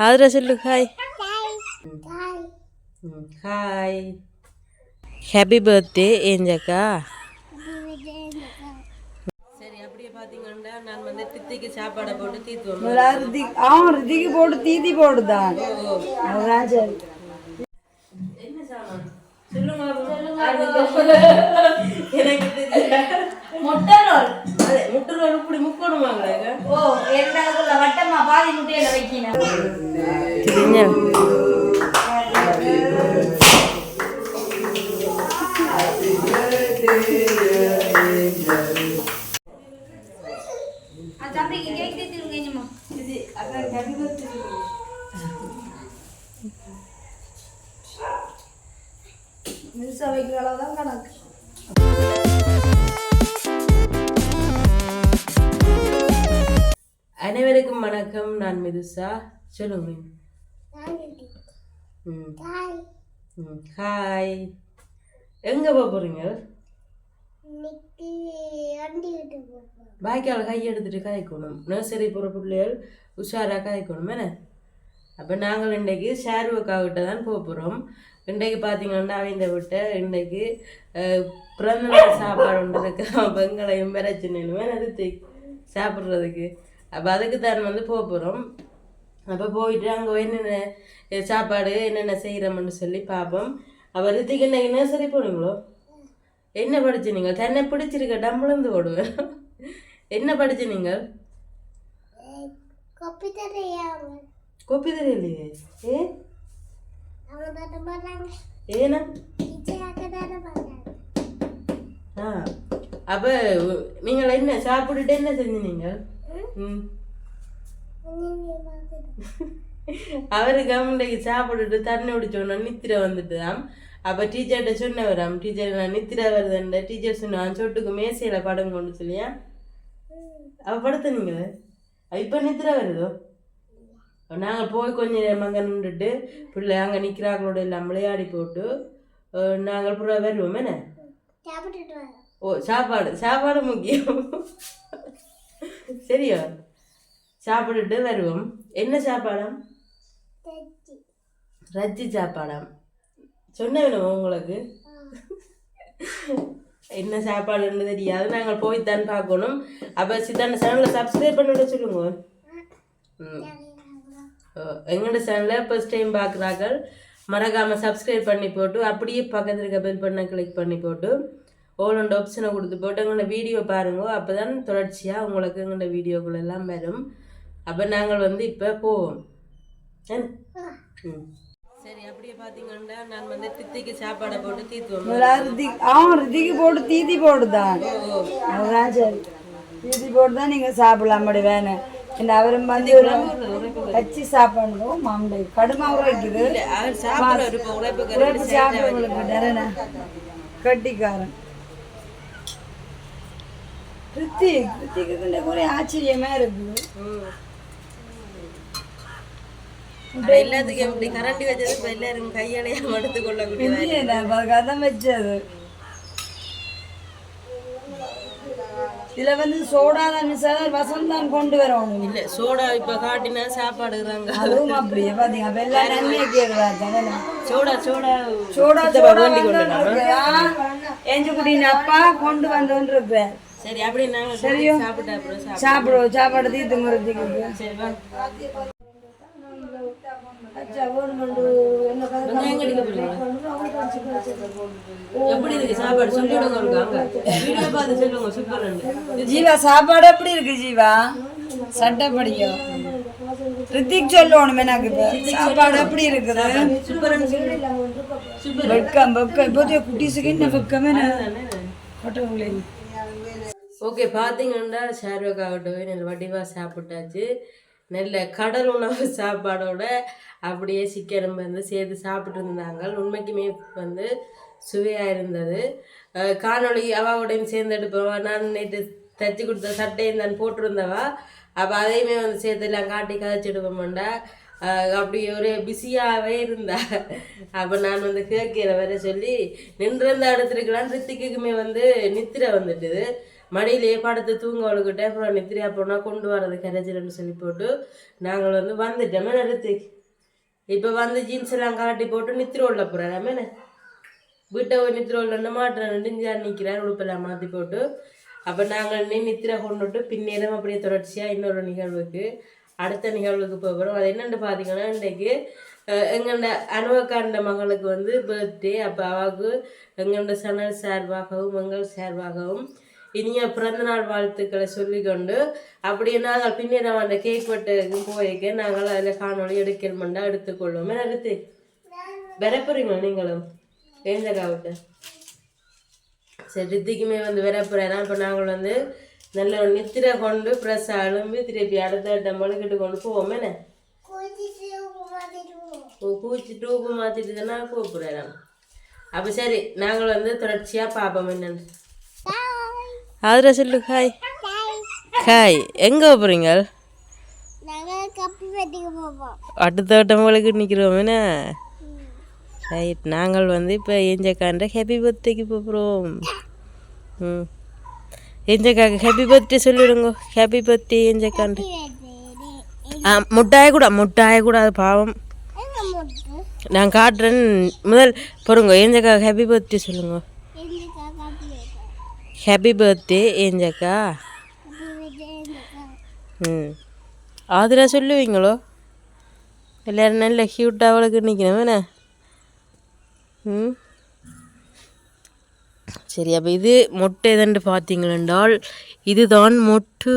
ஆதரா சொல்லு hi. Hi. Happy birthday ஏஞ்சக்கா. சரி அப்படியே பார்த்தீங்கன்னா நான் வந்து தித்திக்கு சாப்பாடை போட்டு தீத்துவோம். ரித்திக்கு போட்டு தீத்தி போடுதான். சரி என்ன சாமான் சொல்லுங்க. எனக்கு முட்டை ரோல். அதே முட்டை ரோல் இப்படி முக்கணுமாங்க. ஓ எல்லாருக்குள்ள வட்டமா பாதி முட்டையில வைக்கணும். வைக்கிற அளவுதான் கணக்கு. அனைவருக்கும் வணக்கம். நான் மிதுசா. சொல்லுங்க. ஹாய். எங்க போறீங்க? பாய்க்கால கை எடுத்துட்டு காய்க்கணும். நர்சரி போகிற பிள்ளைகள் உஷாராக காய்க்கணும் என்ன. அப்போ நாங்கள் இன்றைக்கு ஷேர்வுக்காகிட்ட தான் போகிறோம். இன்றைக்கு பார்த்தீங்கன்னா அவங்க விட்ட இன்றைக்கு பிறந்தநாள் சாப்பாடு ஒன்று இருக்கு. வெங்களையும் பிரச்சனையுமே நிறுத்தி சாப்பிட்றதுக்கு. அப்போ அதுக்கு தான் வந்து போகிறோம். அப்போ போயிட்டு அங்கே என்னென்ன சாப்பாடு என்னென்ன செய்கிறோம்னு சொல்லி பார்ப்போம். அப்போ ரித்திக்கு இன்றைக்கி நர்சரி போனீங்களோ? என்ன படிச்சு நீங்கள்? தன்னை பிடிச்சிருக்க டம்புளந்து ஓடுவேன். என்ன படிச்சு நீங்கள்? கொப்பி தெரியலையே. ஏன்னா அப்ப நீங்கள் என்ன சாப்பிட்டுட்டு என்ன செஞ்சு நீங்கள்? அவருக்கு அவனுக்கு சாப்பிட்டுட்டு தண்ணி குடிச்சோன்னா நித்திர வந்துட்டுதான். அப்போ டீச்சர்கிட்ட சொன்னவராம், டீச்சர் நான் நித்திர வருதுன்ற. டீச்சர் சொன்னான் சொட்டுக்கு மேசையில படம் கொண்டு சொல்லியா. அவ படுத்துனீங்களே இப்போ நித்திர வருதோ? நாங்கள் போய் கொஞ்ச நேரம் அங்கே நின்றுட்டு பிள்ளை அங்கே நிற்கிறாங்களோட எல்லாம் விளையாடி போட்டு நாங்கள் புற வருவோம் என்ன. ஓ சாப்பாடு முக்கியம். சரியா சாப்பிட்டுட்டு வருவோம். என்ன சாப்பாடாம்? ரஜ்ஜி சாப்பாடாம். சொன்னேன் உங்களுக்கு என்ன சாப்பாடுன்னு தெரியாது. நாங்கள் போய்த்தான் பார்க்கணும். அப்போ சித்தான சேனலில் சப்ஸ்கிரைப் பண்ணிவிட சொல்லுங்க. எங்களோட சேனலில் ஃபர்ஸ்ட் டைம் பார்க்குறார்கள் மறக்காமல் சப்ஸ்கிரைப் பண்ணி போட்டு அப்படியே பக்கத்தில் இருக்க பெல் பண்ண கிளிக் பண்ணி போட்டு ஓலோட ஆப்ஷனை கொடுத்து போட்டு எங்களோட வீடியோ பாருங்க. அப்போ தான் தொடர்ச்சியாக உங்களுக்கு எங்களோட வீடியோக்குள்ள எல்லாம் வரும். அப்போ நாங்கள் வந்து இப்போ போவோம். சரி அப்படியே பார்த்தீங்கன்னா நான் வந்து தித்திக்கு சாப்பாடை போட்டு தீத்துவோம். ரித்திக்கு போட்டு தீத்தி போடுதான். சரி தீத்தி போட்டு தான் நீங்கள் சாப்பிடலாம். அப்படி வேணும். அவரும் வந்து ஒரு கச்சி சாப்பிடணும். மாம்பை கடுமா உரைக்குது. சாப்பிடுறவங்களுக்கு கட்டிக்காரன் ரித்திக்கு ஒரே ஆச்சரியமா இருக்குது. எல்லாத்துக்கும் எப்படி கரண்டி வச்சது எல்லாரும் கையாலையும் எடுத்து கொள்ளக்கூடிய கதம் வச்சது. இதுல வந்து சோடா தான் வசம் தான் கொண்டு வரணும். இல்ல சோடா இப்ப காட்டினா சாப்பாடுறாங்க. அதுவும் அப்படியே பாத்தீங்க. அப்ப எல்லாம் நன்மையை கேட்கறாங்க. சோடா சோடா சோடா ஏஞ்சக்குடியின் அப்பா கொண்டு வந்தோன்னு இருப்பேன். சரி அப்படி நாங்க சரியும் சாப்பிடுவோம். சாப்பாடு தீர்த்து முறைக்கு சரி ஜீவா சாப்பாடு எப்படி இருக்கு? ஜீவா சட்டை படிக்கும். ரித்திக் சொல்லணும் எனக்கு சாப்பாடு எப்படி இருக்குது? வெக்கம் வெக்கம் இப்போதைய குட்டிஸுக்கு என்ன வெக்கமே. ஓகே பார்த்தீங்கன்னா ஷேர்வக்காகட்டும் நல்ல வடிவாக சாப்பிட்டாச்சு. நல்ல கடல் உணவு சாப்பாடோட அப்படியே சிக்கன் வந்து சேர்த்து சாப்பிட்டு இருந்தாங்க. உண்மைக்குமே வந்து சுவையாக இருந்தது. காணொளி அவாவோடையும் சேர்ந்து எடுப்பவா. நான் நேற்று தைச்சி கொடுத்த சட்டையும் தான் போட்டிருந்தவா. அப்போ அதையுமே வந்து சேர்த்து எல்லாம் காட்டி கதைச்சிடுவோம்டா. அப்படி ஒரு பிஸியாகவே இருந்தா. அப்போ நான் வந்து கேட்கிற வர சொல்லி நின்றிருந்த இடத்துக்குலாம் ரித்திக்குமே வந்து நித்திரை வந்துட்டுது. மடியிலேயே படுத்து தூங்கவளுக்கிட்ட அப்புறம் நித்திரியா போனால் கொண்டு வரது கரைச்சிலன்னு சொல்லி போட்டு நாங்கள் வந்துட்டோமே நிறுத்தி இப்போ ஜீன்ஸ் எல்லாம் காட்டி போட்டு நித்திரோல்ல போகிறேன் வீட்டை போய் நித்திரோல்ல மாட்டேன் நிற்கிறேன் உடுப்பெல்லாம் மாற்றி போட்டு அப்போ நாங்கள் நித்திரை கொண்டுட்டு பின்னேரம் அப்படியே தொடர்ச்சியாக இன்னொரு நிகழ்வுக்கு அடுத்த நிகழ்வுக்கு போகிறோம். அது என்னென்னு பார்த்தீங்கன்னா இன்றைக்கு எங்களோட அனுவக்காண்ட மகளுக்கு பர்த்டே. அப்போ அவளுக்கு எங்களோட சனல் சார்பாகவும் எங்கள் சார்பாகவும் இனிய பிறந்தநாள் வாழ்த்துக்களை சொல்லிக்கொண்டு அப்படியே நாங்கள் பின்னேரம் அந்த கேக் வெட்டுக்கு போயிருக்க நாங்கள் அதில் காணொலி எடுக்கணுமெண்டா எடுத்துக்கொள்வோம். எடுத்து வரப்போறீங்களா நீங்களும் ஏஞ்சக்காவிட்ட? சரி ரித்திக்குமே வரப்போறேன்னா இப்போ நாங்கள் நல்ல ஒரு நித்திரை கொண்டு ப்ரெஸ் அழும்பி திருப்பி அடுத்த மொழிக்கிட்டு கொண்டு போவோம். என்ன கூச்சிட்டு உப்பு மாற்றிட்டுதுன்னா கூப்பிடுறேன். அப்போ சரி நாங்கள் தொடர்ச்சியாக பார்ப்போம் என்னன்னு. அதில் சொல்லு ஹாய். ஹாய் எங்கே போகிறீங்க? அடுத்த மொழிக்கு நிற்கிறோம். என்ன ரைட் நாங்கள் இப்போ ஏஞ்சக்காண்ட ஹாப்பி பர்த்டேக்கு போகிறோம். ஏஞ்சக்காக்கு ஹாப்பி பர்த்டே சொல்லிவிடுங்க. ஹாப்பி பர்த்டே ஏஞ்சக்காண்டு. முட்டாய கூட அது பாவம். நான் காட்டுறேன் முதல் பொறுங்க. ஏஞ்சக்காக்கு ஹாப்பி பர்த்டே சொல்லுங்க. ஹாப்பி பர்த்டே ஏஞ்சக்கா. ஆதிரா சொல்லுவீங்களோ? எல்லோரும் நல்ல க்யூட்டாக அவளுக்கு நிற்கணும். என்ன சரி அப்போ இது மொட்டை எதன்று பார்த்தீங்களென்றால் இதுதான் மொட்டு.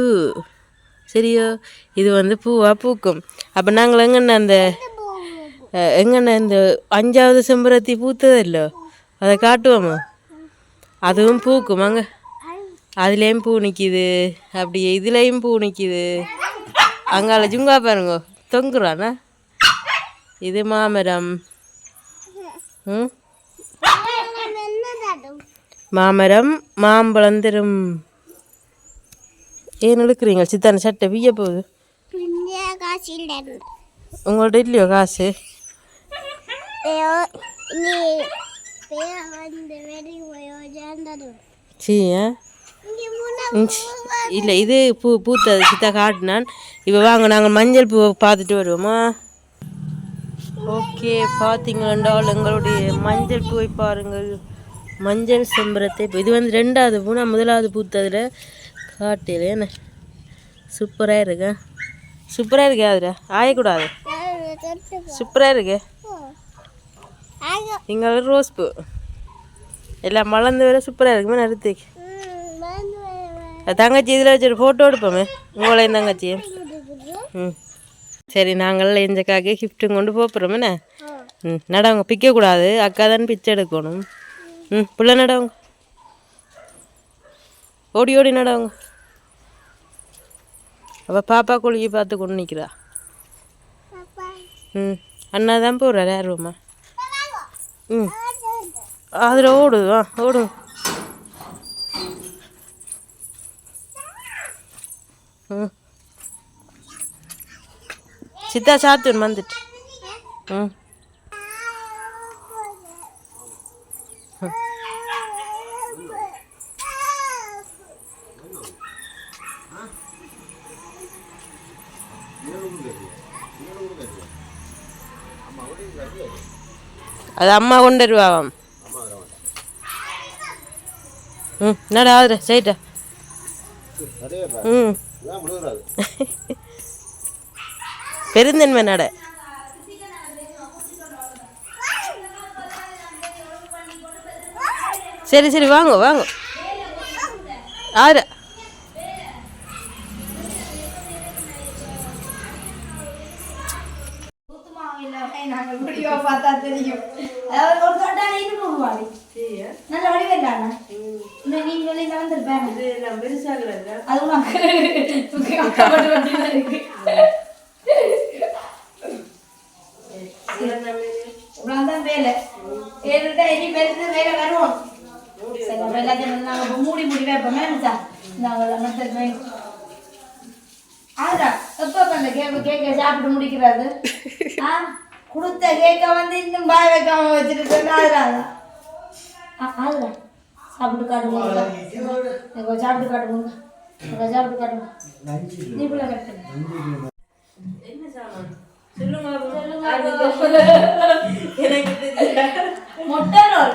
சரியா? இது பூவாக பூக்கும். அப்போ நாங்கள் எங்கண்ண இந்த 5வது செம்பருத்தி பூத்தது இல்லை அதை காட்டுவோமா? அதுவும் பூக்கும். அங்கே அதுலேயும் பூ நிற்கிது, அப்படியே இதுலேயும் பூ நிற்கிது. அங்கால ஜுங்கா பாருங்க தொங்குறானா. இது மாமரம். மாமரம் மாம்பழம் தரும். ஏன் இழுக்கிறீங்க? சித்தான சட்டை பிய்ய போகுது. உங்கள்ட்ட இல்லையோ காசு? இல்லை இது பூத்தது சித்தா காட்டினான். இப்போ வாங்க நாங்கள் மஞ்சள் பூவை பார்த்துட்டு வருவோமா? ஓகே பார்த்தீங்கன்றால் எங்களுடைய மஞ்சள் பூவை பாருங்கள். மஞ்சள் செம்பரத்தை இது 2வது பூ. நான் 1வது பூத்ததில் காட்டில. என்ன சூப்பராக இருக்கு. சூப்பராக இருக்கு. அதில் ஆயக்கூடாது. சூப்பராக இருக்கு. இங்கே ரோஸ் பூ எல்லாம் மலர்ந்து வர சூப்பராக இருக்குமே. நிறுத்திக்கு தங்கச்சி இதில் வச்சு ஒரு ஃபோட்டோ எடுப்போமே உங்களையும் தங்கச்சியும். சரி நாங்கள் எஞ்சக்காக கிஃப்ட்டும் கொண்டு போகிறோம். என்ன நடவங்க பிக்கக்கூடாது. அக்கா தான் பிச்சை எடுக்கணும். பிள்ளை நடவங்க ஓடி ஓடி நடவங்க. அவள் பாப்பா குளிக்க பார்த்து கொண்டு நிற்கிறா. அண்ணா தான் போகிறார். யாருமா அதில் ஓடுவா ஓடும். சித்தா சாப்பிட்டு வந்துட்டு. அது அம்மா கொண்டு வருவாவாம். என்னடா ஆகுற சைட்டா. பெருந்தன்மை நட. சரி சரி வாங்க வாங்க ஆறு. மூடி மூடி வைப்போமே கேக்க சாப்பிட்டு முடிக்கிறாரு. கொடுத்த கேக்க இன்னும் பாய் வைக்காம வச்சுட்டு சாப்பிட்டு காட்டுங்க சாப்பிட்டு காட்டுங்க சாப்பிட்டு காட்டுங்க நீ பிள்ளை கட்டுங்க என்ன சாமான் சொல்லுங்க எனக்கு முட்டை ரோல்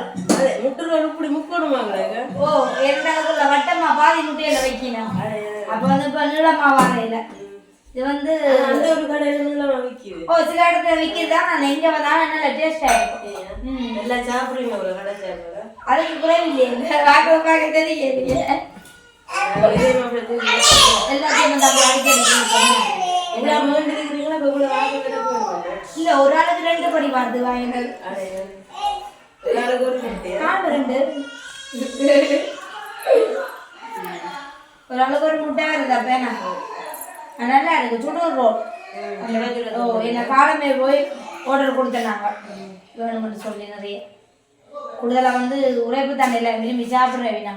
முட்டை ரோல் இப்படி முக்கணுமாங்க ஓ இரண்டாவதுல வட்டமா பாதி முட்டையில வைக்கணும் அப்ப வந்து இப்ப நீளமா வாழையில இது வந்து அந்த ஒரு கடையில நீளமா விற்கிது ஓ சில இடத்துல விற்கிது தான் நான் எங்க வந்தாலும் நல்ல டேஸ்ட் ஆயிருக்கும் எல்லாம் சாப்பிடுவீங்க ஒரு கடை சாப்பிடுங்க அதுக்கு குறைவு இல்லையே பார்க்க தெரியலையே எல்லாத்தையும் வந்து அப்படி அடிக்கடி எல்லாம் வேண்டிருக்கிறீங்களா இப்போ கூட வாங்க இல்ல ஒரு ஆளுக்கு 2 படி வருது வாங்கினது எல்லாருக்கும் ஒரு முட்டை 2 ஒரு ஆளுக்கு ஒரு முட்டை வருதா பேனா நல்லா இருக்கு சுடூர் ரோல் ஓ என்ன காலமே போய் ஆர்டர் கொடுத்தனாங்க வேணும்னு சொல்லி நிறைய கூடுதலாக வந்து உரைப்பு தண்ணியில் விரும்பி சாப்பிட்றேன் வீணா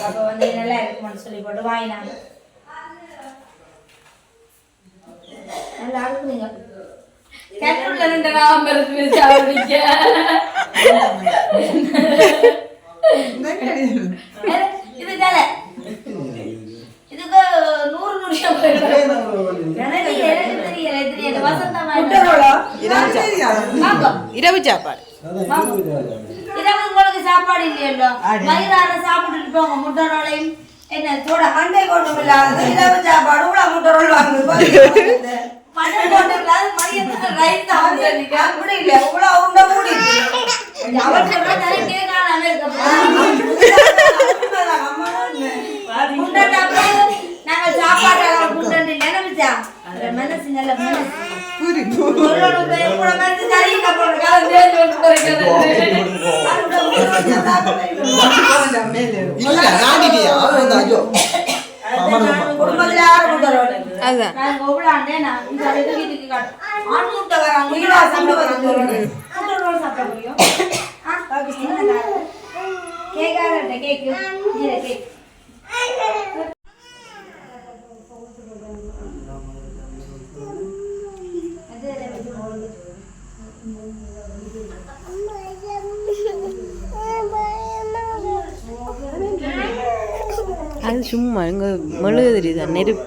அப்போ வந்து நல்லா இருக்கும்னு சொல்லி போட்டு வாங்கினாங்க நல்லா இருக்குதுங்க கேட்டூர்ல 2 நாள் இருக்கு சாப்பிடுங்க இது தலை இதுக்கு 100 நிமிஷம் இரவு சாப்பாடு இரவு உங்களுக்கு சாப்பாடு இல்லையோ மயிலார சாப்பிட்டுட்டு போங்க முட்டை ரோலையும் என்ன தோட அண்டை கொண்டும் இல்லாத இரவு சாப்பாடு கூட முட்டை ரோல் வாங்குது மட்டன் கொண்டும் இல்லாத மதியத்துக்கு ரைஸ் சாப்பிட்டு அப்படி இல்லை இவ்வளோ உண்டை மூடி அவள் சொல்ற நிறைய கேட்காம இருக்க நாங்கள் சாப்பாடு முட்டை இல்லை நினைச்சா மனசு நல்ல மனசு அது சும்மா இங்கே மெழுகு தெரியுதா நெருப்பு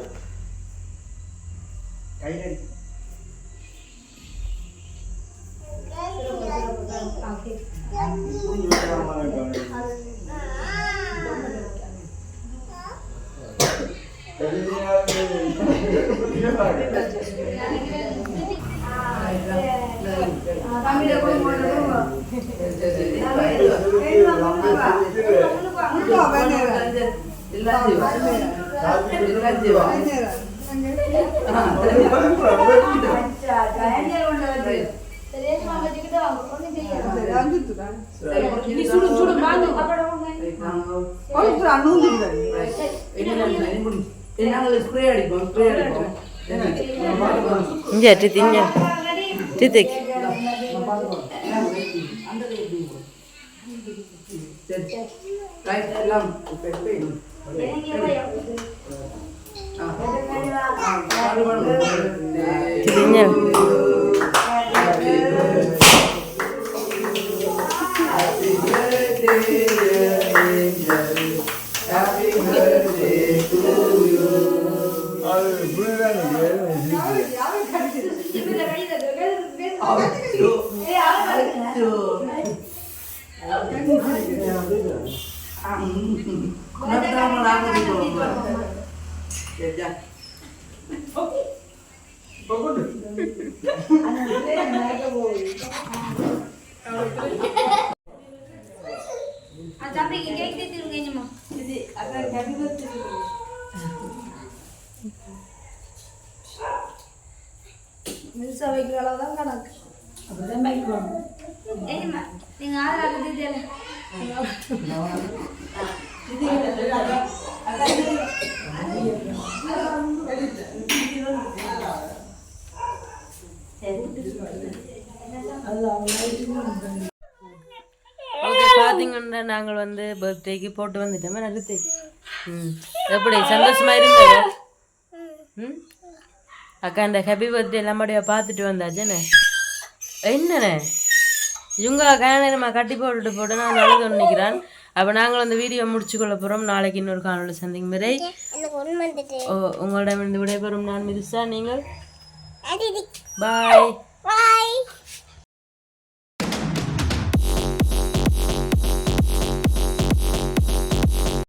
பாத்தீங்கன்னா நாங்கள் வந்து பர்த்டேக்கு போட்டு வந்துட்டோமே நடுத்து எப்படி சந்தோஷமா இருந்தோம். அக்கா இந்த ஹாப்பி பர்த்டே எல்லாமடியா பார்த்துட்டு வந்தாச்சுண்ணே. என்னண்ணே இவங்க கல்யாணமா கட்டி போட்டுட்டு போட்டு நான் அழுது நினைக்கிறான். அப்போ நாங்கள் அந்த வீடியோ முடிச்சுக்கொள்ள போகிறோம். நாளைக்கு இன்னொரு காணொலி சந்திக்கும் வரை உங்களிடம் இருந்து விடைபெறும் நான் மிருசா. நீங்கள் பாய்.